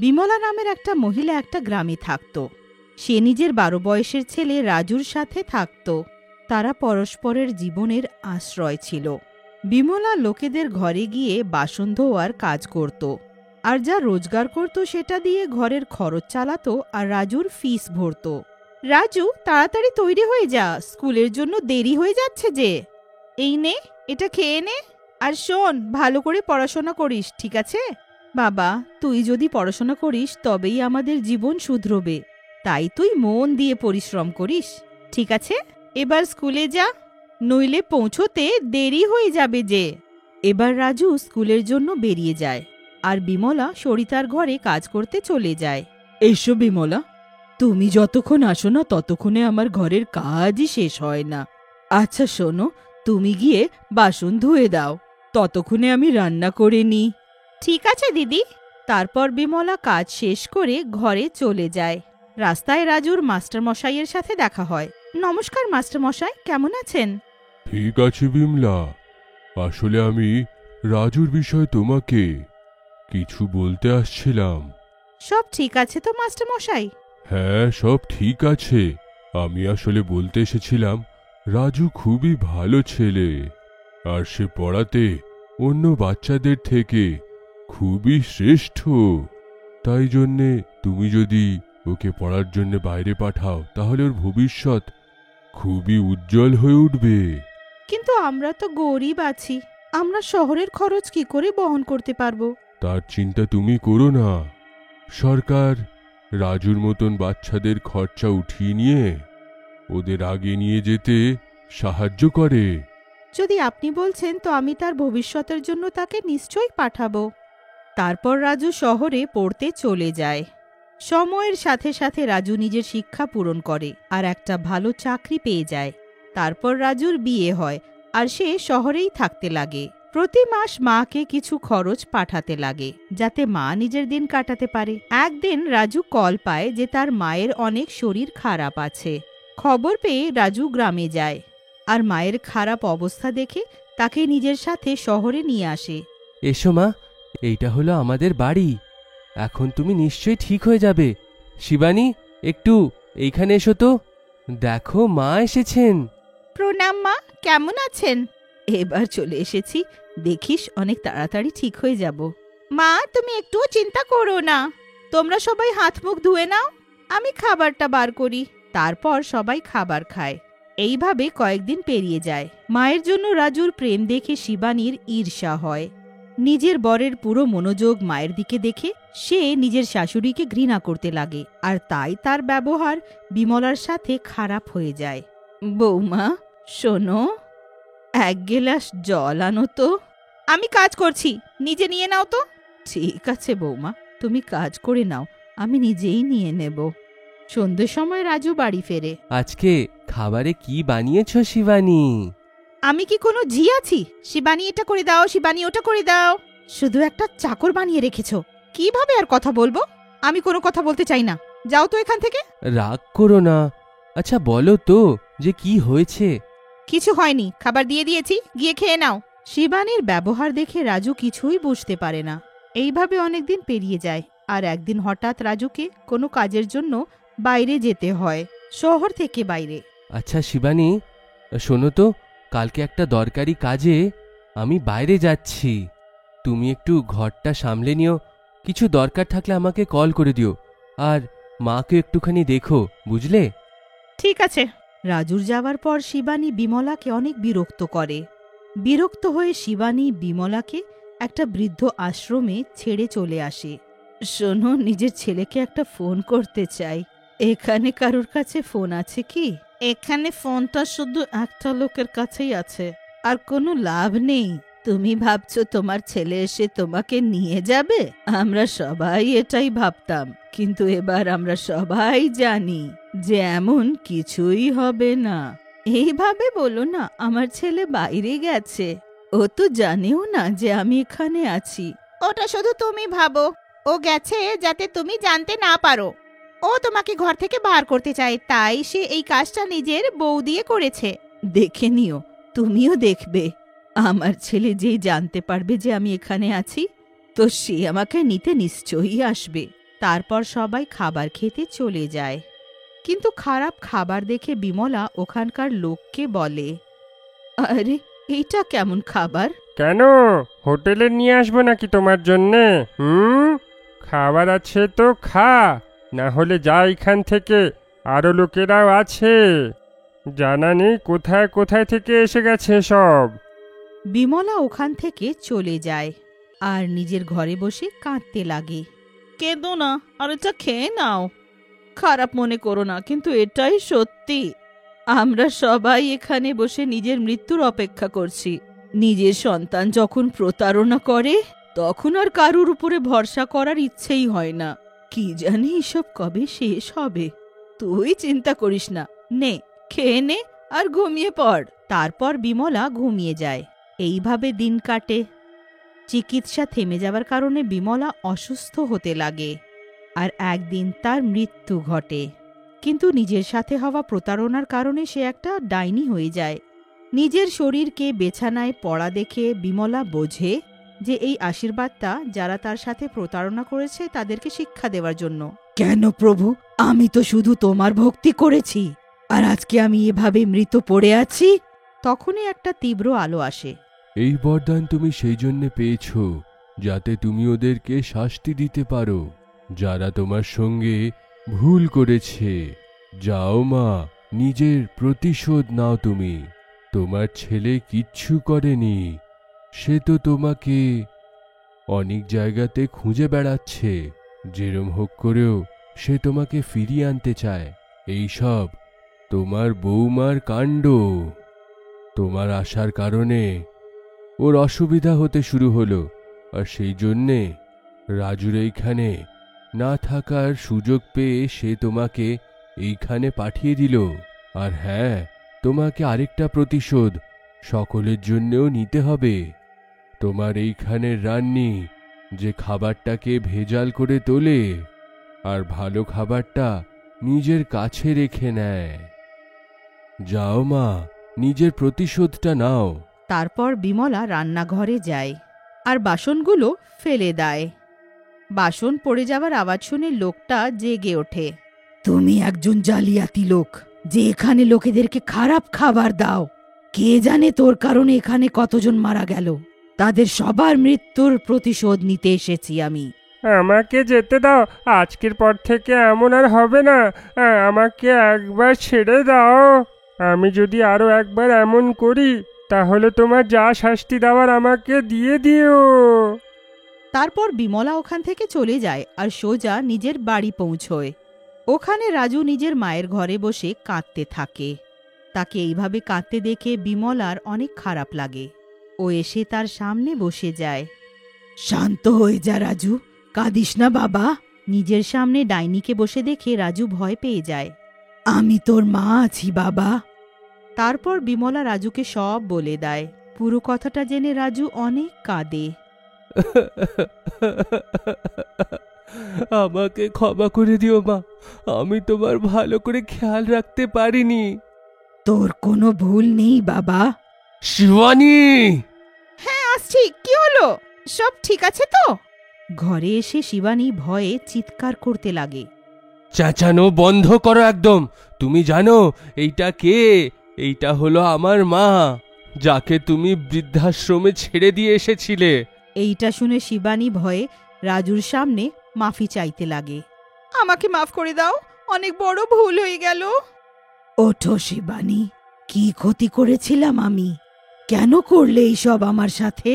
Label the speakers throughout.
Speaker 1: বিমলা নামের একটা মহিলা একটা গ্রামে থাকত। সে নিজের 12 বয়সের ছেলে রাজুর সাথে থাকত। তারা পরস্পরের জীবনের আশ্রয় ছিল। বিমলা লোকেদের ঘরে গিয়ে বাসন ধোয়ার কাজ করত, আর যা রোজগার করত সেটা দিয়ে ঘরের খরচ চালাতো আর রাজুর ফিস ভরত। রাজু, তাড়াতাড়ি তৈরি হয়ে যা, স্কুলের জন্য দেরি হয়ে যাচ্ছে যে। এই নে, এটা খেয়ে নে, আর শোন, ভালো করে পড়াশোনা করিস, ঠিক আছে? বাবা, তুই যদি পড়াশোনা করিস তবেই আমাদের জীবন শুধরবে, তাই তুই মন দিয়ে পরিশ্রম করিস, ঠিক আছে? এবার স্কুলে যা, নইলে পৌঁছোতে দেরি হয়ে যাবে যে। এবার রাজু স্কুলের জন্য বেরিয়ে যায়, আর বিমলা সরিতার ঘরে কাজ করতে চলে যায়। এসো বিমলা, তুমি যতক্ষণ আসো না ততক্ষণে আমার ঘরের কাজই শেষ হয় না। আচ্ছা শোনো, তুমি গিয়ে বাসন ধুয়ে দাও, ততক্ষণে আমি রান্না করে নিই। ঠিক আছে দিদি। তারপর বিমলা কাজ শেষ করে ঘরে চলে যায়। রাস্তায় রাজুর মাস্টারমশাইয়ের সাথে দেখা হয়। নমস্কার মাস্টারমশাই, কেমন আছেন?
Speaker 2: ঠিক আছে বিমলা, আসলে আমি রাজুর বিষয়ে তোমাকে কিছু বলতে আসছিলাম।
Speaker 1: সব ঠিক আছে তো মাস্টারমশাই?
Speaker 2: হ্যাঁ, সব ঠিক আছে। আমি আসলে বলতে এসেছিলাম, রাজু খুবই ভালো ছেলে, আর সে পড়াতে অন্য বাচ্চাদের থেকে খুবই শ্রেষ্ঠ। তাই জন্যে তুমি যদি ওকে পড়ার জন্য বাইরে পাঠাও তাহলে ওর ভবিষ্যৎ খুবই উজ্জ্বল হয়ে উঠবে।
Speaker 1: কিন্তু আমরা তো গরিব আছি, আমরা শহরের খরচ কি করে বহন করতে পারবো?
Speaker 2: তার চিন্তা তুমি করো না। সরকার রাজুর মতন বাচ্চাদের খরচা উঠিয়ে নিয়ে ওদের আগে নিয়ে যেতে সাহায্য করে।
Speaker 1: যদি আপনি বলছেন তো আমি তার ভবিষ্যতের জন্য তাকে নিশ্চয়ই পাঠাবো। তারপর রাজু শহরে পড়তে চলে যায়। সময়ের সাথে সাথে রাজু নিজের শিক্ষা পূরণ করে আর একটা ভালো চাকরি পেয়ে যায়। তারপর রাজুর বিয়ে হয়, আর সে শহরেই থাকতে লাগে। প্রতি মাস মাকে কিছু খরচ পাঠাতে লাগে, যাতে মা নিজের দিন কাটাতে পারে। একদিন রাজু কল পায় যে তার মায়ের অনেক শরীর খারাপ আছে। খবর পেয়ে রাজু গ্রামে যায়, আর মায়ের খারাপ অবস্থা দেখে তাকে নিজের সাথে শহরে নিয়ে আসে।
Speaker 3: এসো মা, এইটা হলো আমাদের বাড়ি। এখন তুমি নিশ্চয়ই ঠিক হয়ে যাবে। শিবানী, একটু এইখানে এসো তো, দেখো মা এসেছেন।
Speaker 1: প্রণাম মা, কেমন আছেন? এবার চলে এসেছি, দেখিস অনেক তাড়াতাড়ি ঠিক হয়ে যাব। মা, তুমি একটুও চিন্তা করো না, তোমরা সবাই হাত মুখ ধুয়ে নাও, আমি খাবারটা বার করি। তারপর সবাই খাবার খায়। এইভাবে কয়েকদিন পেরিয়ে যায়। মায়ের জন্য রাজুর প্রেম দেখে শিবানীর ঈর্ষা হয়। নিজের বরের পুরো মনোযোগ মায়ের দিকে দেখে সে নিজের শাশুড়িকে ঘৃণা করতে লাগে, আর তাই তার ব্যবহার বিমলার সাথে খারাপ হয়ে যায়। বৌমা, শোনো, এক গেলাস জল আনো তো। আমি কাজ করছি, নিজে নিয়ে নাও তো। ঠিক আছে বৌমা, তুমি কাজ করে নাও, আমি নিজেই নিয়ে নেব। সন্ধ্যের সময় রাজু বাড়ি ফেরে।
Speaker 3: আজকে খাবারে কি বানিয়েছ শিবানী?
Speaker 1: আমি কি কোনো ঝি আছি? শিবানী এটা করে দাও, শিবানী ওটা করে দাও। শুধু একটা চাকর বানিয়ে রেখেছ, কিভাবে আর কথা বলবো? আমি কোনো কথা বলতে চাই না, যাও তো এখান থেকে।
Speaker 3: রাগ করো না। আচ্ছা বলো তো যে কি হয়েছে?
Speaker 1: কিছু হয়নি, খাবার দিয়ে দিয়েছি, গিয়ে খেয়ে নাও। শিবানীর ব্যবহার দেখে রাজু কিছুই বুঝতে পারে না। এইভাবে অনেকদিন পেরিয়ে যায়, আর একদিন হঠাৎ রাজুকে কোনো কাজের জন্য বাইরে যেতে হয়, শহর থেকে বাইরে।
Speaker 3: আচ্ছা শিবানী, শোনো তো, কালকে একটা দরকারি কাজে আমি বাইরে যাচ্ছি। তুমি একটু ঘরটা সামলে নিও, কিছু দরকার থাকলে আমাকে কল করে দিও, আর মাকে একটুখানি দেখো, বুঝলে?
Speaker 1: ঠিক আছে। রাজুর যাওয়ার পর শিবানী বিমলাকে অনেক বিরক্ত করে। বিরক্ত হয়ে শিবানী বিমলাকে একটা বৃদ্ধ আশ্রমে ছেড়ে চলে আসে। শোনো, নিজের ছেলেকে একটা ফোন করতে চাই। এখানে কারোর কাছে ফোন আছে কি? এখানে ফোনটা শুধু একটা লোকের কাছেই আছে, আর কোনো লাভ নেই। তুমি ভাবছো তোমার ছেলে এসে তোমাকে নিয়ে যাবে? আমরা সবাই এটাই ভাবতাম, কিন্তু এবার আমরা সবাই জানি যে এমন কিছুই হবে না। এইভাবে বলো না, আমার ছেলে বাইরে গেছে, ও তো জানেও না যে আমি এখানে আছি। ওটা শুধু তুমি ভাবো, ও গেছে যাতে তুমি জানতে না পারো। ও তোমাকে ঘর থেকে বার করতে চায়, তাই সে এই কাজটা নিজের বউ দিয়ে করেছে। দেখে নিও, তুমিও দেখবে, আমার ছেলে যেই জানতে পারবে যে আমি এখানে আছি, তো সে আমাকে নিতে নিশ্চয়ই আসবে। তারপর সবাই খাবার খেতে চলে যায়। কিন্তু খারাপ খাবার দেখে বিমলা ওখানকার লোককে বলে, আরে এইটা কেমন খাবার?
Speaker 4: কেন, হোটেলে নিয়ে আসবো নাকি তোমার জন্যে? খাবার আছে তো খা, না হলে যা এখান থেকে, আরো লোকেরাও আছে, জানা নেই কোথায় কোথায় থেকে এসে গেছে সব।
Speaker 1: বিমলা ওখান থেকে চলে যায় আর নিজের ঘরে বসে কাঁদতে লাগে। কেঁদো না, আর এটা খেয়ে নাও। খারাপ মনে করো না, কিন্তু এটাই সত্যি। আমরা সবাই এখানে বসে নিজের মৃত্যুর অপেক্ষা করছি। নিজের সন্তান যখন প্রতারণা করে তখন আর কারুর উপরে ভরসা করার ইচ্ছেই হয় না। কি জানি এসব কবে শেষ হবে। তুই চিন্তা করিস না, নে খেয়ে নে আর ঘুমিয়ে পড়। তারপর বিমলা ঘুমিয়ে যায়। এইভাবে দিন কাটে। চিকিৎসা থেমে যাবার কারণে বিমলা অসুস্থ হতে লাগে আর একদিন তার মৃত্যু ঘটে। কিন্তু নিজের সাথে হওয়া প্রতারণার কারণে সে একটা ডাইনি হয়ে যায়। নিজের শরীরকে বিছানায় পড়া দেখে বিমলা বোঝে যে এই আশীর্বাদটা যারা তার সাথে প্রতারণা করেছে তাদেরকে শিক্ষা দেওয়ার জন্য। কেন প্রভু, আমি তো শুধু তোমার ভক্তি করেছি, আর আজকে আমি এভাবে মৃত পড়ে আছি। তখনই একটা তীব্র আলো আসে।
Speaker 2: এই বরদান তুমি সেই জন্য পেয়েছ যাতে তুমি ওদেরকে শাস্তি দিতে পারো যারা তোমার সঙ্গে ভুল করেছে। যাও মা, নিজের প্রতিশোধ নাও তুমি। তোমার ছেলে কিচ্ছু করেনি, সে তো তোমাকে অনেক জায়গাতে খুঁজে বেড়াচ্ছে। যেরম হোক করেও সে তোমাকে ফিরিয়ে আনতে চায়। এই সব তোমার বৌমার কাণ্ড। তোমার আসার কারণে ওর অসুবিধা হতে শুরু হলো, আর সেই জন্যে রাজুর এইখানে না থাকার সুযোগ পেয়ে সে তোমাকে এইখানে পাঠিয়ে দিল। আর হ্যাঁ, তোমাকে আরেকটা প্রতিশোধ সকলের জন্যেও নিতে হবে। তোমার এইখানের রান্নি যে খাবারটাকে ভেজাল করে তোলে আর ভালো খাবারটা নিজের কাছে রেখে নেয়। যাও মা, নিজের প্রতিশোধটা নাও।
Speaker 1: তারপর বিমলা রান্নাঘরে যায় আর বাসনগুলো ফেলে দেয়। বাসন পড়ে যাবার আওয়াজ শুনে লোকটা জেগে ওঠে। তুমি একজন জালিয়াতি লোক, যে এখানে লোকেদেরকে খারাপ খাবার দাও। কে জানে তোর কারণে এখানে কতজন মারা গেল। তাদের সবার মৃত্যুর প্রতিশোধ নিতে এসেছি আমি।
Speaker 4: আমাকে যেতে দাও, আজকের পর থেকে এমন আর হবে না। আমাকে একবার ছেড়ে দাও। আমি যদি আরো একবার এমন করি তাহলে তোমার যা শাস্তি দেওয়ার আমাকে দিয়ে দিও।
Speaker 1: তারপর বিমলা ওখান থেকে চলে যায় আর সোজা নিজের বাড়ি পৌঁছয়। ওখানে রাজু নিজের মায়ের ঘরে বসে কাঁদতে থাকে। তাকে এইভাবে কাঁদতে দেখে বিমলার অনেক খারাপ লাগে। ও এসে তার সামনে বসে যায়। শান্ত হয়ে যা রাজু, কাঁদিস না বাবা। নিজের সামনে ডাইনিকে বসে দেখে রাজু ভয় পেয়ে যায়। আমি তোর মা আছি বাবা। তারপর বিমলা রাজুকে সব বলে দেয়। পুরো কথাটা জেনে রাজু অনেক কাঁদে।
Speaker 3: আমাকে ক্ষমা করে দিও মা, আমি তোমার ভালো করে খেয়াল রাখতে পারিনি।
Speaker 1: তোর কোনো ভুল নেই বাবা।
Speaker 3: শিবানী!
Speaker 1: হ্যাঁ আসছি, কি হলো? সব ঠিক আছে তো? ঘরে এসে শিবানী ভয়ে চিৎকার করতে লাগে।
Speaker 3: চেঁচানো বন্ধ করো একদম। তুমি জানো এইটা কে? এইটা হলো আমার মা, যাকে তুমি বৃদ্ধাশ্রমে ছেড়ে দিয়ে এসেছিলে।
Speaker 1: এইটা শুনে শিবানী ভয়ে রাজুর সামনে মাফি চাইতে লাগে। আমাকে মাফ করে দাও, অনেক বড় ভুল হয়ে গেল। ওঠো শিবানী, কি ক্ষতি করেছিলাম আমি? কেন করলে এইসব আমার সাথে?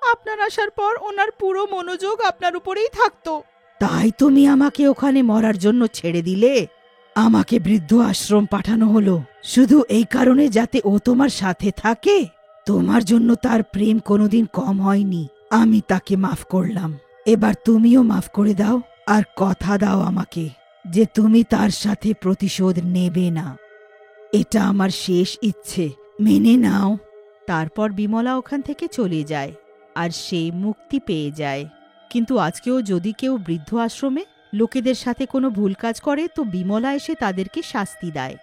Speaker 1: আপনার আসার পর ওনার পুরো মনোযোগ আপনার উপরেই থাকতো, তাই তুমি আমাকে ওখানে মরার জন্য ছেড়ে দিলে। আমাকে বৃদ্ধ আশ্রম পাঠানো হলো শুধু এই কারণে যাতে ও তোমার সাথে থাকে। তোমার জন্য তার প্রেম কোনোদিন কম হয়নি। আমি তাকে মাফ করলাম, এবার তুমিও মাফ করে দাও আর কথা দাও আমাকে যে তুমি তার সাথে প্রতিশোধ নেবে না। এটা আমার শেষ ইচ্ছে, মেনে নাও। তারপর বিমলা ওখান থেকে চলে যায় আর সে মুক্তি পেয়ে যায়। কিন্তু আজকেও যদি কেউ বৃদ্ধ আশ্রমে লোকেদের সাথে কোনো ভুল কাজ করে তো বিমলা এসে তাদেরকে শাস্তি দেয়।